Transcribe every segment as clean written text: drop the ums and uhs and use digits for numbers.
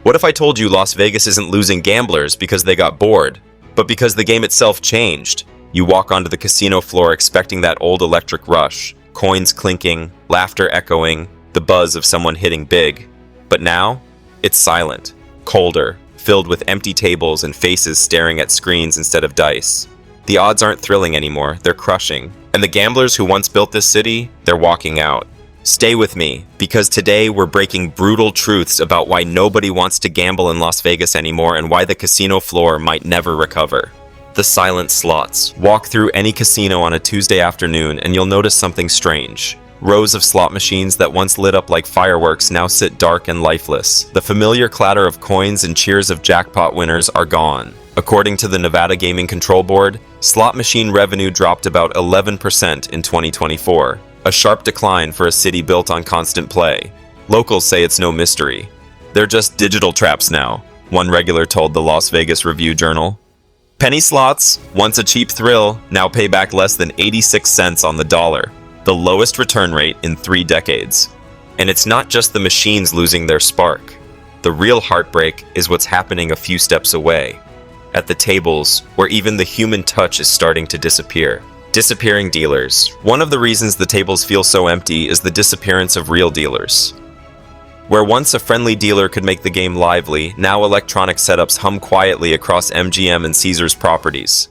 What if I told you Las Vegas isn't losing gamblers because they got bored, but because the game itself changed? You walk onto the casino floor expecting that old electric rush, coins clinking, laughter echoing, the buzz of someone hitting big. But now, it's silent, colder, filled with empty tables and faces staring at screens instead of dice. The odds aren't thrilling anymore, they're crushing. And the gamblers who once built this city, they're walking out. Stay with me, because today we're breaking brutal truths about why nobody wants to gamble in Las Vegas anymore and why the casino floor might never recover. The silent slots. Walk through any casino on a Tuesday afternoon and you'll notice something strange. Rows of slot machines that once lit up like fireworks now sit dark and lifeless. The familiar clatter of coins and cheers of jackpot winners are gone. According to the Nevada Gaming Control Board, slot machine revenue dropped about 11% in 2024. A sharp decline for a city built on constant play. Locals say it's no mystery. They're just digital traps now, one regular told the Las Vegas Review-Journal. Penny slots, once a cheap thrill, now pay back less than 86 cents on the dollar, the lowest return rate in 3 decades. And it's not just the machines losing their spark. The real heartbreak is what's happening a few steps away, at the tables where even the human touch is starting to disappear. Disappearing dealers. One of the reasons the tables feel so empty is the disappearance of real dealers. Where once a friendly dealer could make the game lively, now electronic setups hum quietly across MGM and Caesars properties.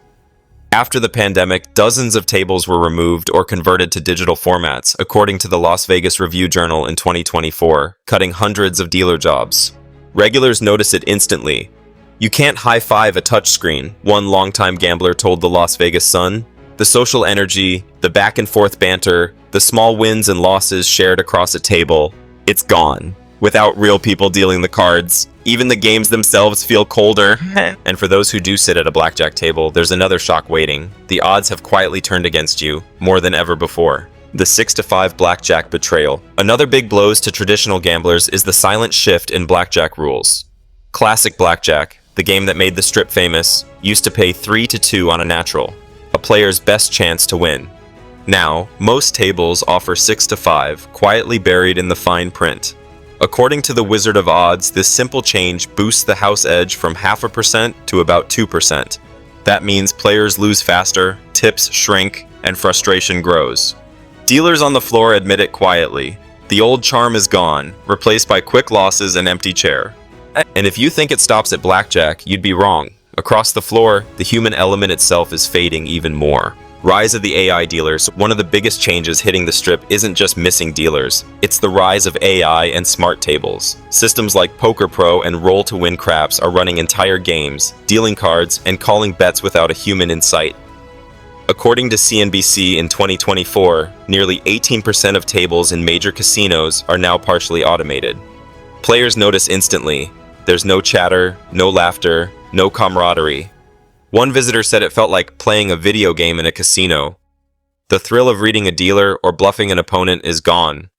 After the pandemic, dozens of tables were removed or converted to digital formats, according to the Las Vegas Review-Journal in 2024, cutting hundreds of dealer jobs. Regulars notice it instantly. You can't high-five a touchscreen, one longtime gambler told the Las Vegas Sun. The social energy, the back-and-forth banter, the small wins and losses shared across a table, it's gone. Without real people dealing the cards, even the games themselves feel colder. And for those who do sit at a blackjack table, there's another shock waiting. The odds have quietly turned against you, more than ever before. The 6-5 blackjack betrayal. Another big blow to traditional gamblers is the silent shift in blackjack rules. Classic blackjack, the game that made the Strip famous, used to pay 3-2 on a natural, a player's best chance to win. Now, most tables offer 6-5, quietly buried in the fine print. According to the Wizard of Odds, this simple change boosts the house edge from 0.5% to about 2%. That means players lose faster, tips shrink, and frustration grows. Dealers on the floor admit it quietly. The old charm is gone, replaced by quick losses and empty chair. And if you think it stops at blackjack, you'd be wrong. Across the floor, the human element itself is fading even more. Rise of the AI dealers. One of the biggest changes hitting the Strip isn't just missing dealers, it's the rise of AI and smart tables. Systems like Poker Pro and Roll to Win Craps are running entire games, dealing cards, and calling bets without a human in sight. According to CNBC in 2024, nearly 18% of tables in major casinos are now partially automated. Players notice instantly. There's no chatter, no laughter, no camaraderie. One visitor said it felt like playing a video game in a casino. The thrill of reading a dealer or bluffing an opponent is gone.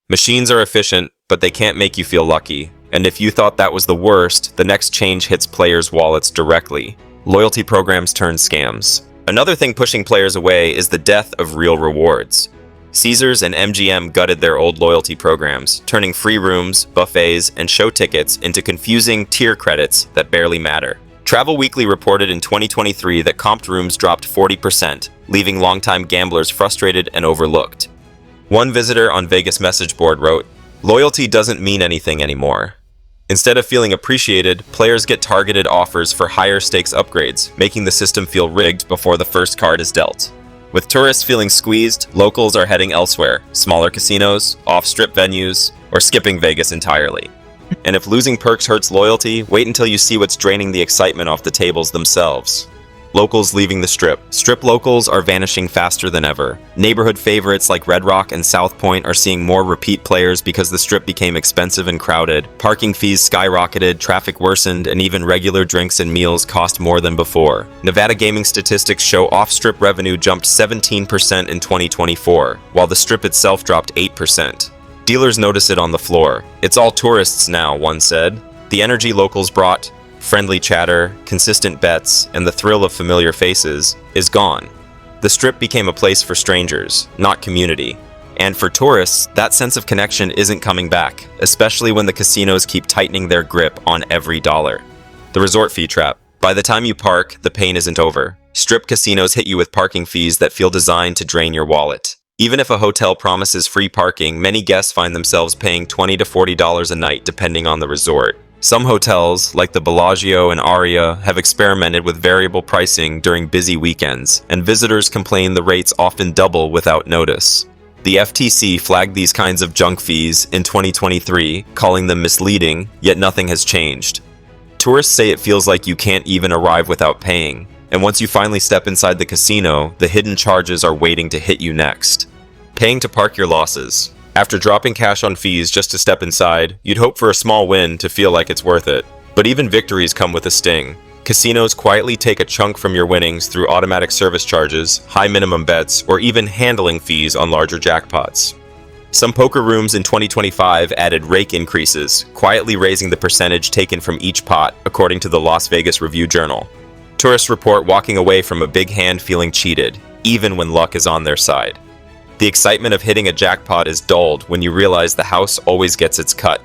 Machines are efficient, but they can't make you feel lucky. And if you thought that was the worst, the next change hits players' wallets directly. Loyalty programs turn scams. Another thing pushing players away is the death of real rewards. Caesars and MGM gutted their old loyalty programs, turning free rooms, buffets, and show tickets into confusing tier credits that barely matter. Travel Weekly reported in 2023 that comped rooms dropped 40%, leaving longtime gamblers frustrated and overlooked. One visitor on Vegas message board wrote, "Loyalty doesn't mean anything anymore. Instead of feeling appreciated, players get targeted offers for higher stakes upgrades, making the system feel rigged before the first card is dealt." With tourists feeling squeezed, locals are heading elsewhere, smaller casinos, off-strip venues, or skipping Vegas entirely. And if losing perks hurts loyalty, wait until you see what's draining the excitement off the tables themselves. Locals leaving the Strip. Strip locals are vanishing faster than ever. Neighborhood favorites like Red Rock and South Point are seeing more repeat players because the Strip became expensive and crowded. Parking fees skyrocketed, traffic worsened, and even regular drinks and meals cost more than before. Nevada gaming statistics show off-Strip revenue jumped 17% in 2024, while the Strip itself dropped 8%. Dealers notice it on the floor. "It's all tourists now," one said. The energy locals brought, friendly chatter, consistent bets, and the thrill of familiar faces, is gone. The Strip became a place for strangers, not community. And for tourists, that sense of connection isn't coming back, especially when the casinos keep tightening their grip on every dollar. The resort fee trap. By the time you park, the pain isn't over. Strip casinos hit you with parking fees that feel designed to drain your wallet. Even if a hotel promises free parking, many guests find themselves paying $20 to $40 a night depending on the resort. Some hotels, like the Bellagio and Aria, have experimented with variable pricing during busy weekends, and visitors complain the rates often double without notice. The FTC flagged these kinds of junk fees in 2023, calling them misleading, yet nothing has changed. Tourists say it feels like you can't even arrive without paying, and once you finally step inside the casino, the hidden charges are waiting to hit you next. Paying to park your losses. After dropping cash on fees just to step inside, you'd hope for a small win to feel like it's worth it. But even victories come with a sting. Casinos quietly take a chunk from your winnings through automatic service charges, high minimum bets, or even handling fees on larger jackpots. Some poker rooms in 2025 added rake increases, quietly raising the percentage taken from each pot, according to the Las Vegas Review-Journal. Tourists report walking away from a big hand feeling cheated, even when luck is on their side. The excitement of hitting a jackpot is dulled when you realize the house always gets its cut.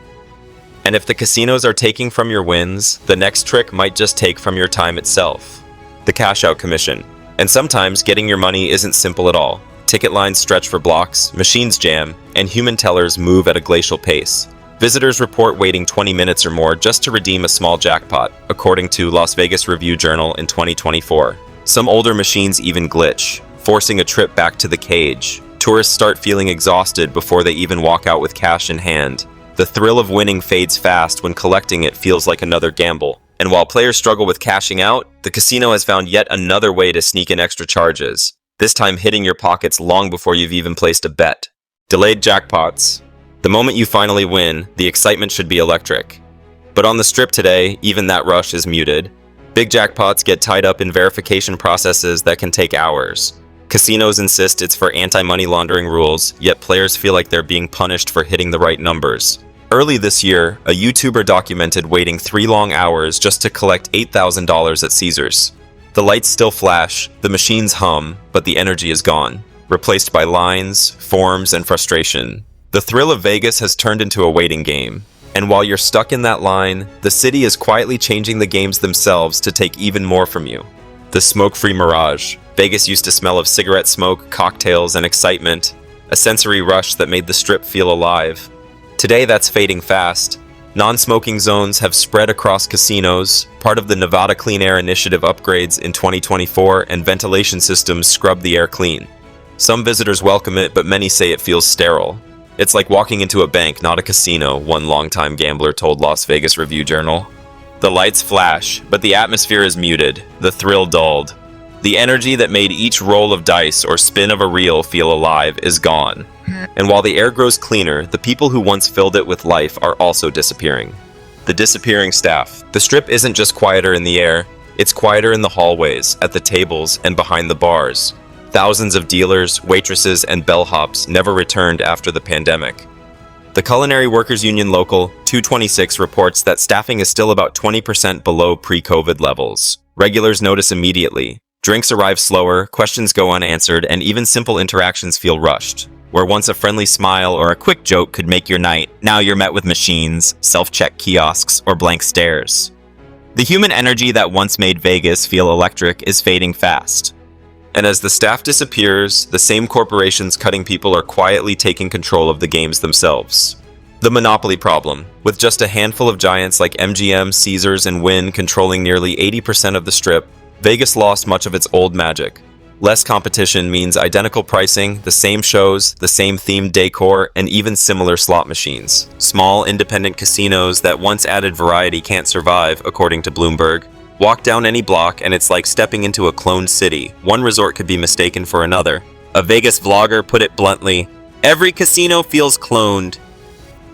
And if the casinos are taking from your wins, the next trick might just take from your time itself. The cash-out commission. And sometimes getting your money isn't simple at all. Ticket lines stretch for blocks, machines jam, and human tellers move at a glacial pace. Visitors report waiting 20 minutes or more just to redeem a small jackpot, according to Las Vegas Review-Journal in 2024. Some older machines even glitch, forcing a trip back to the cage. Tourists start feeling exhausted before they even walk out with cash in hand. The thrill of winning fades fast when collecting it feels like another gamble. And while players struggle with cashing out, the casino has found yet another way to sneak in extra charges, this time hitting your pockets long before you've even placed a bet. Delayed jackpots. The moment you finally win, the excitement should be electric. But on the Strip today, even that rush is muted. Big jackpots get tied up in verification processes that can take hours. Casinos insist it's for anti-money laundering rules, yet players feel like they're being punished for hitting the right numbers. Early this year, a YouTuber documented waiting 3 long hours just to collect $8,000 at Caesars. The lights still flash, the machines hum, but the energy is gone, replaced by lines, forms, and frustration. The thrill of Vegas has turned into a waiting game. And while you're stuck in that line, the city is quietly changing the games themselves to take even more from you. The smoke-free mirage. Vegas used to smell of cigarette smoke, cocktails, and excitement, a sensory rush that made the Strip feel alive. Today that's fading fast. Non-smoking zones have spread across casinos, part of the Nevada Clean Air Initiative upgrades in 2024, and ventilation systems scrub the air clean. Some visitors welcome it, but many say it feels sterile. It's like walking into a bank, not a casino, one longtime gambler told Las Vegas Review-Journal. The lights flash, but the atmosphere is muted, the thrill dulled. The energy that made each roll of dice or spin of a reel feel alive is gone. And while the air grows cleaner, the people who once filled it with life are also disappearing. The disappearing staff. The Strip isn't just quieter in the air, it's quieter in the hallways, at the tables, and behind the bars. Thousands of dealers, waitresses, and bellhops never returned after the pandemic. The Culinary Workers Union Local 226 reports that staffing is still about 20% below pre-COVID levels. Regulars notice immediately. Drinks arrive slower, questions go unanswered, and even simple interactions feel rushed. Where once a friendly smile or a quick joke could make your night, now you're met with machines, self-check kiosks, or blank stares. The human energy that once made Vegas feel electric is fading fast. And as the staff disappears, the same corporations cutting people are quietly taking control of the games themselves. The monopoly problem, with just a handful of giants like MGM, Caesars, and Wynn controlling nearly 80% of the Strip, Vegas lost much of its old magic. Less competition means identical pricing, the same shows, the same themed decor, and even similar slot machines. Small, independent casinos that once added variety can't survive, according to Bloomberg. Walk down any block and it's like stepping into a cloned city. One resort could be mistaken for another. A Vegas vlogger put it bluntly, "Every casino feels cloned.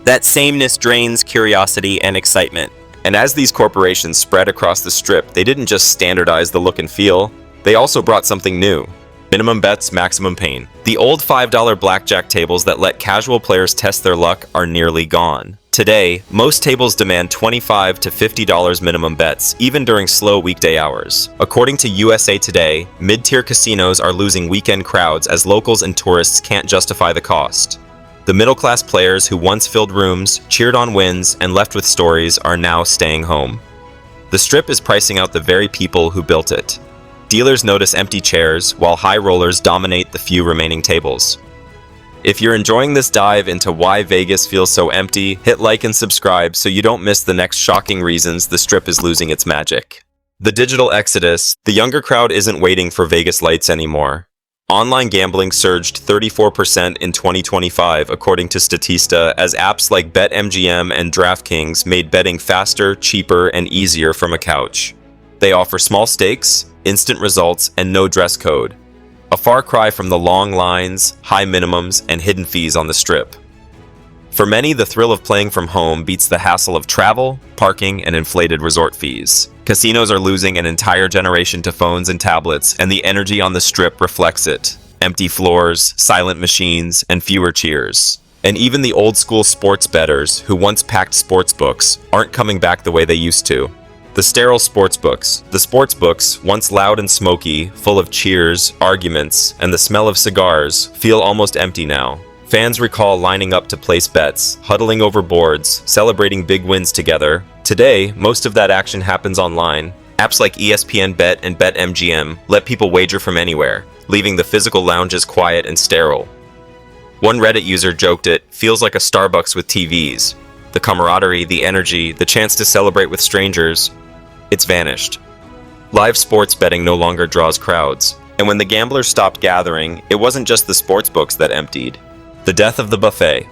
That sameness drains curiosity and excitement." And as these corporations spread across the Strip, they didn't just standardize the look and feel, they also brought something new. Minimum bets, maximum pain. The old $5 blackjack tables that let casual players test their luck are nearly gone. Today, most tables demand $25 to $50 minimum bets, even during slow weekday hours. According to USA Today, mid-tier casinos are losing weekend crowds as locals and tourists can't justify the cost. The middle-class players who once filled rooms, cheered on wins, and left with stories are now staying home. The Strip is pricing out the very people who built it. Dealers notice empty chairs, while high rollers dominate the few remaining tables. If you're enjoying this dive into why Vegas feels so empty, hit like and subscribe so you don't miss the next shocking reasons the Strip is losing its magic. The digital exodus. The younger crowd isn't waiting for Vegas lights anymore. Online gambling surged 34% in 2025, according to Statista, as apps like BetMGM and DraftKings made betting faster, cheaper, and easier from a couch. They offer small stakes, instant results, and no dress code. A far cry from the long lines, high minimums, and hidden fees on the Strip. For many, the thrill of playing from home beats the hassle of travel, parking, and inflated resort fees. Casinos are losing an entire generation to phones and tablets, and the energy on the Strip reflects it. Empty floors, silent machines, and fewer cheers. And even the old-school sports bettors, who once packed sportsbooks, aren't coming back the way they used to. The sterile sportsbooks. The sportsbooks, once loud and smoky, full of cheers, arguments, and the smell of cigars, feel almost empty now. Fans recall lining up to place bets, huddling over boards, celebrating big wins together. Today, most of that action happens online. Apps like ESPN Bet and BetMGM let people wager from anywhere, leaving the physical lounges quiet and sterile. One Reddit user joked it feels like a Starbucks with TVs. The camaraderie, the energy, the chance to celebrate with strangers, it's vanished. Live sports betting no longer draws crowds, and when the gamblers stopped gathering, it wasn't just the sports books that emptied. The death of the buffet.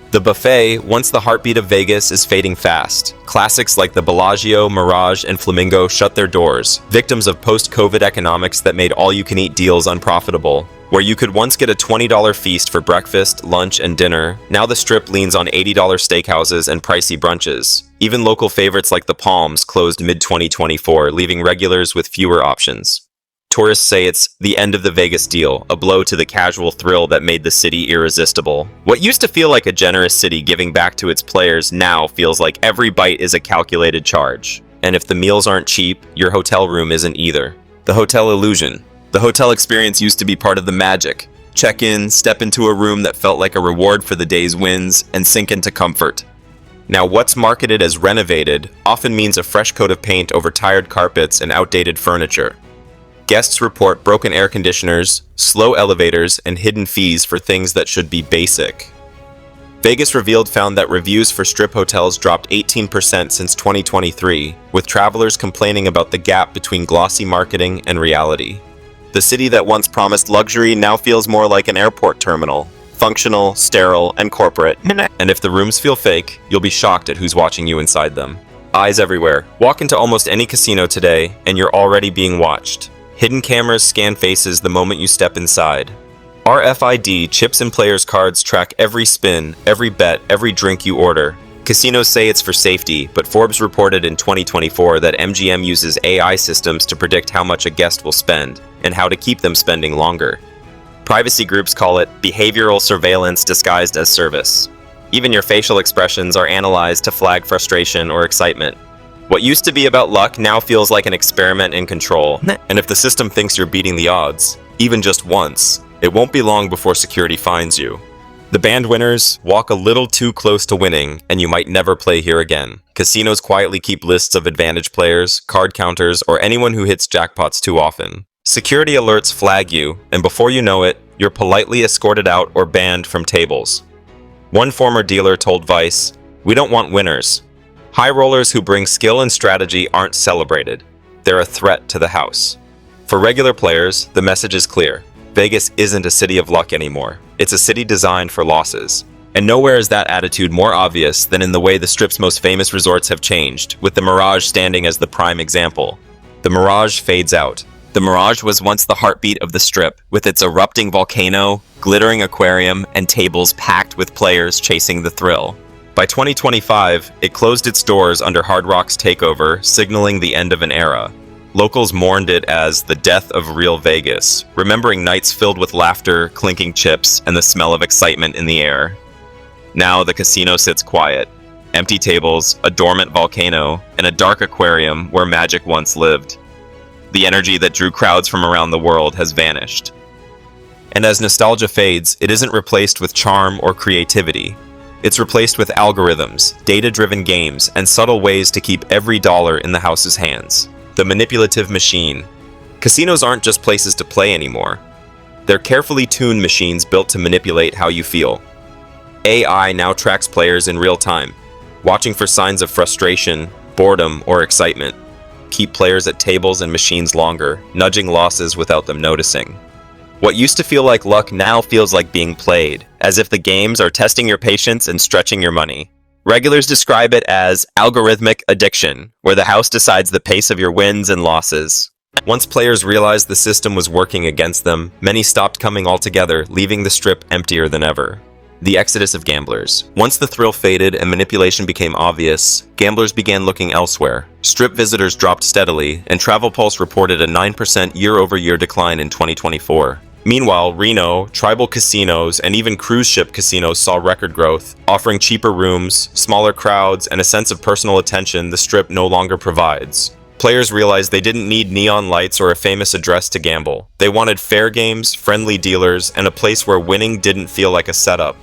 The buffet, once the heartbeat of Vegas, is fading fast. Classics like the Bellagio, Mirage, and Flamingo shut their doors, victims of post-COVID economics that made all-you-can-eat deals unprofitable. Where you could once get a $20 feast for breakfast, lunch, and dinner, now the Strip leans on $80 steakhouses and pricey brunches. Even local favorites like the Palms closed mid-2024, leaving regulars with fewer options. Tourists say it's the end of the Vegas deal, a blow to the casual thrill that made the city irresistible. What used to feel like a generous city giving back to its players now feels like every bite is a calculated charge. And if the meals aren't cheap, your hotel room isn't either. The hotel illusion. The hotel experience used to be part of the magic. Check in, step into a room that felt like a reward for the day's wins, and sink into comfort. Now, what's marketed as renovated often means a fresh coat of paint over tired carpets and outdated furniture. Guests report broken air conditioners, slow elevators, and hidden fees for things that should be basic. Vegas Revealed found that reviews for Strip hotels dropped 18% since 2023, with travelers complaining about the gap between glossy marketing and reality. The city that once promised luxury now feels more like an airport terminal, functional, sterile, and corporate. And if the rooms feel fake, you'll be shocked at who's watching you inside them. Eyes everywhere. Walk into almost any casino today, and you're already being watched. Hidden cameras scan faces the moment you step inside. RFID chips in players' cards track every spin, every bet, every drink you order. Casinos say it's for safety, but Forbes reported in 2024 that MGM uses AI systems to predict how much a guest will spend, and how to keep them spending longer. Privacy groups call it behavioral surveillance disguised as service. Even your facial expressions are analyzed to flag frustration or excitement. What used to be about luck now feels like an experiment in control, and if the system thinks you're beating the odds, even just once, it won't be long before security finds you. The band winners walk a little too close to winning, and you might never play here again. Casinos quietly keep lists of advantage players, card counters, or anyone who hits jackpots too often. Security alerts flag you, and before you know it, you're politely escorted out or banned from tables. One former dealer told Vice, "We don't want winners. High rollers who bring skill and strategy aren't celebrated. They're a threat to the house." For regular players, the message is clear. Vegas isn't a city of luck anymore. It's a city designed for losses. And nowhere is that attitude more obvious than in the way the Strip's most famous resorts have changed, with the Mirage standing as the prime example. The Mirage fades out. The Mirage was once the heartbeat of the Strip, with its erupting volcano, glittering aquarium, and tables packed with players chasing the thrill. By 2025, it closed its doors under Hard Rock's takeover, signaling the end of an era. Locals mourned it as the death of real Vegas, remembering nights filled with laughter, clinking chips, and the smell of excitement in the air. Now the casino sits quiet. Empty tables, a dormant volcano, and a dark aquarium where magic once lived. The energy that drew crowds from around the world has vanished. And as nostalgia fades, it isn't replaced with charm or creativity. It's replaced with algorithms, data-driven games, and subtle ways to keep every dollar in the house's hands. The manipulative machine. Casinos aren't just places to play anymore. They're carefully tuned machines built to manipulate how you feel. AI now tracks players in real time, watching for signs of frustration, boredom, or excitement. Keep players at tables and machines longer, nudging losses without them noticing. What used to feel like luck now feels like being played, as if the games are testing your patience and stretching your money. Regulars describe it as algorithmic addiction, where the house decides the pace of your wins and losses. Once players realized the system was working against them, many stopped coming altogether, leaving the strip emptier than ever. The exodus of gamblers. Once the thrill faded and manipulation became obvious, gamblers began looking elsewhere. Strip visitors dropped steadily, and Travel Pulse reported a 9% year-over-year decline in 2024. Meanwhile, Reno, tribal casinos, and even cruise ship casinos saw record growth, offering cheaper rooms, smaller crowds, and a sense of personal attention the Strip no longer provides. Players realized they didn't need neon lights or a famous address to gamble. They wanted fair games, friendly dealers, and a place where winning didn't feel like a setup.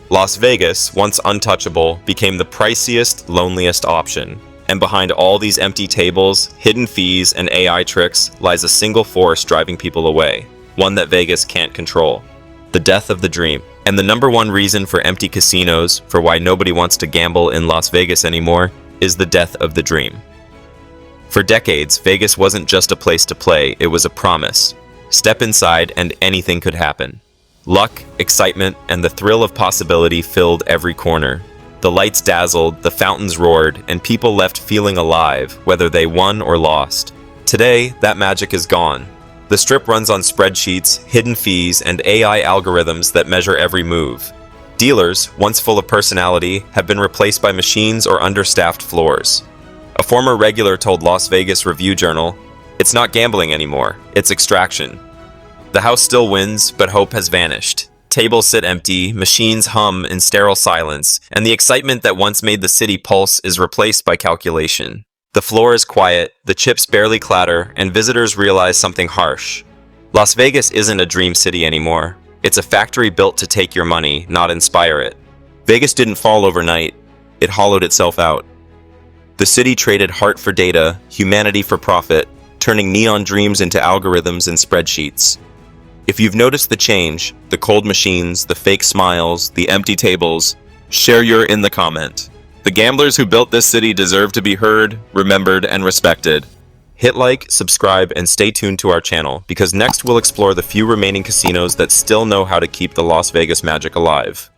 Las Vegas, once untouchable, became the priciest, loneliest option. And behind all these empty tables, hidden fees, and AI tricks lies a single force driving people away. One that Vegas can't control. The death of the dream. And the number one reason for empty casinos, for why nobody wants to gamble in Las Vegas anymore, is the death of the dream. For decades, Vegas wasn't just a place to play, it was a promise. Step inside and anything could happen. Luck, excitement, and the thrill of possibility filled every corner. The lights dazzled, the fountains roared, and people left feeling alive, whether they won or lost. Today, that magic is gone. The Strip runs on spreadsheets, hidden fees, and AI algorithms that measure every move. Dealers, once full of personality, have been replaced by machines or understaffed floors. A former regular told Las Vegas Review-Journal, "It's not gambling anymore, it's extraction." The house still wins, but hope has vanished. Tables sit empty, machines hum in sterile silence, and the excitement that once made the city pulse is replaced by calculation. The floor is quiet, the chips barely clatter, and visitors realize something harsh. Las Vegas isn't a dream city anymore. It's a factory built to take your money, not inspire it. Vegas didn't fall overnight. It hollowed itself out. The city traded heart for data, humanity for profit, turning neon dreams into algorithms and spreadsheets. If you've noticed the change, the cold machines, the fake smiles, the empty tables, share your in the comment. The gamblers who built this city deserve to be heard, remembered, and respected. Hit like, subscribe, and stay tuned to our channel, because next we'll explore the few remaining casinos that still know how to keep the Las Vegas magic alive.